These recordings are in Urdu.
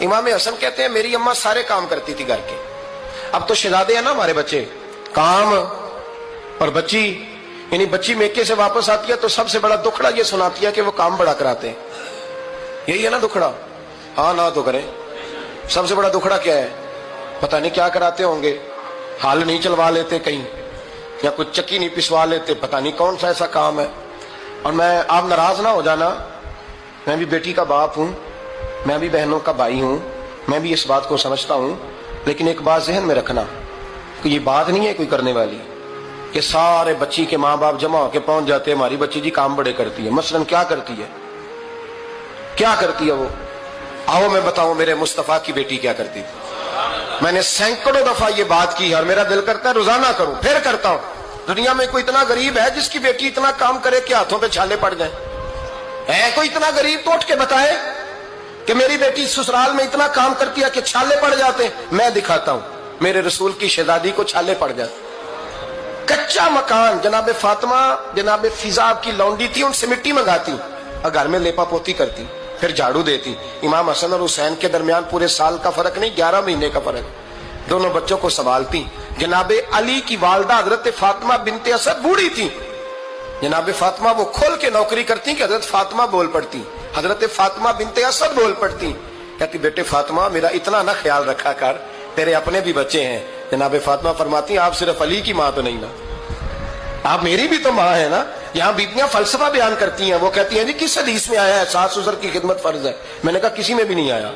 امام حسن کہتے ہیں میری اماں سارے کام کرتی تھی گھر کے. اب تو شہزادے ہیں نا ہمارے بچے, کام اور بچی, یعنی بچی میکے سے واپس آتی ہے تو سب سے بڑا دکھڑا یہ سناتی ہے کہ وہ کام بڑا کراتے ہیں. یہی ہے نا دکھڑا؟ ہاں نہ تو کریں. سب سے بڑا دکھڑا کیا ہے؟ پتہ نہیں کیا کراتے ہوں گے, ہال نہیں چلوا لیتے کہیں, یا کچھ چکی نہیں پسوا لیتے, پتہ نہیں کون سا ایسا کام ہے. اور میں, آپ ناراض نہ ہو جانا, میں بھی بیٹی کا باپ ہوں, میں بھی بہنوں کا بھائی ہوں, میں بھی اس بات کو سمجھتا ہوں, لیکن ایک بات ذہن میں رکھنا کہ یہ بات نہیں ہے کوئی کرنے والی کہ سارے بچی کے ماں باپ جمع ہو کے پہنچ جاتے ہیں ہماری بچی جی کام بڑے کرتی ہے. مثلاً کیا کرتی ہے, کیا کرتی ہے وہ؟ آؤ میں بتاؤں میرے مصطفیٰ کی بیٹی کیا کرتی تھی. میں نے سینکڑوں دفعہ یہ بات کی اور میرا دل کرتا ہے روزانہ کروں, پھر کرتا ہوں. دنیا میں کوئی اتنا غریب ہے جس کی بیٹی اتنا کام کرے کہ ہاتھوں پہ چھالے پڑ جائیں؟ ہے کوئی اتنا غریب تو اٹھ کے بتائے کہ میری بیٹی سسرال میں اتنا کام کرتی ہے کہ چھالے پڑ جاتے ہیں. میں دکھاتا ہوں, میرے رسول کی شہزادی کو چھالے پڑ جاتے. کچا مکان, جناب فاطمہ جناب فضا کی لونڈی تھی, ان سے مٹی منگاتی اور گھر میں لیپا پوتی کرتی, پھر جھاڑو دیتی. امام حسن اور حسین کے درمیان پورے سال کا فرق نہیں, 11 مہینے کا فرق. دونوں بچوں کو سنبھالتی. جناب علی کی والدہ حضرت فاطمہ بنت اسد بوڑھی تھی. جناب فاطمہ وہ کھول کے نوکری کرتی کہ حضرت فاطمہ بول پڑتی, حضرت فاطمہ بنت اسد بول پڑتی. کہتی بیٹے فاطمہ میرا اتنا نہ خیال رکھا کر, تیرے اپنے بھی بچے ہیں. جناب فاطمہ فرماتی آپ صرف علی کی ماں تو نہیں نا, آپ میری بھی تو ماں ہے نا. یہاں بیبیاں فلسفہ بیان کرتی ہیں, وہ کہتی ہیں جی کس حدیث میں آیا ہے ساس سسر کی خدمت فرض ہے؟ میں نے کہا کسی میں بھی نہیں آیا.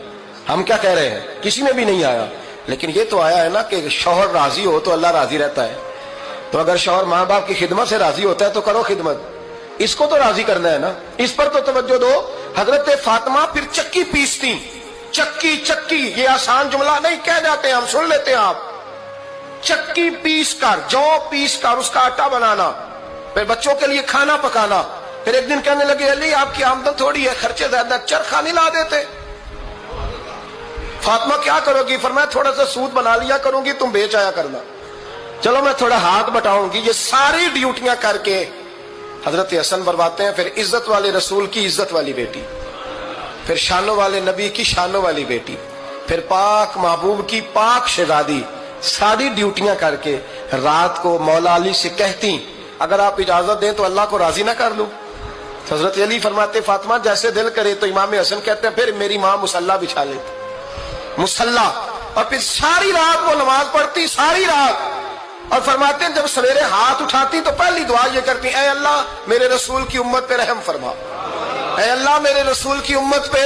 ہم کیا کہہ رہے ہیں, کسی میں بھی نہیں آیا, لیکن یہ تو آیا ہے نا کہ شوہر راضی ہو تو اللہ راضی رہتا ہے. تو اگر شوہر ماں باپ کی خدمت سے راضی ہوتا ہے تو کرو خدمت, اس کو تو راضی کرنا ہے نا, اس پر تو توجہ دو. حضرت فاطمہ پھر چکی پیستی. چکی چکی یہ آسان جملہ نہیں, کہہ جاتے ہیں ہم, سن لیتے ہیں آپ. چکی پیس کر, جو پیس کر اس کا آٹا بنانا, پھر بچوں کے لیے کھانا پکانا. پھر ایک دن کہنے لگے علی آپ کی آمدن تھوڑی ہے, خرچے زیادہ, چرخا نہیں لا دیتے. فاطمہ کیا کرو گی؟ فرمایا تھوڑا سا سود بنا لیا کروں گی, تم بیچ آیا کرنا. چلو میں تھوڑا ہاتھ بٹاؤں گی. یہ ساری ڈیوٹیاں کر کے حضرت حسن برواتے ہیں. پھر عزت والے رسول کی عزت والی بیٹی, پھر شانوں والے نبی کی شانوں والی بیٹی, پھر پاک محبوب کی پاک شہزادی, ساری ڈیوٹیاں کر کے رات کو مولا علی سے کہتی اگر آپ اجازت دیں تو اللہ کو راضی نہ کر لوں. حضرت علی فرماتے فاطمہ جیسے دل کرے. تو امام حسن کہتے ہیں پھر میری ماں مصلی بچھا لیتی, مصلی, اور پھر ساری رات وہ نماز پڑھتی, ساری رات. اور فرماتے ہیں جب سویرے ہاتھ اٹھاتی تو پہلی دعا یہ کرتی اے اللہ میرے رسول کی امت پہ رحم فرما, اے اللہ میرے رسول کی امت پہ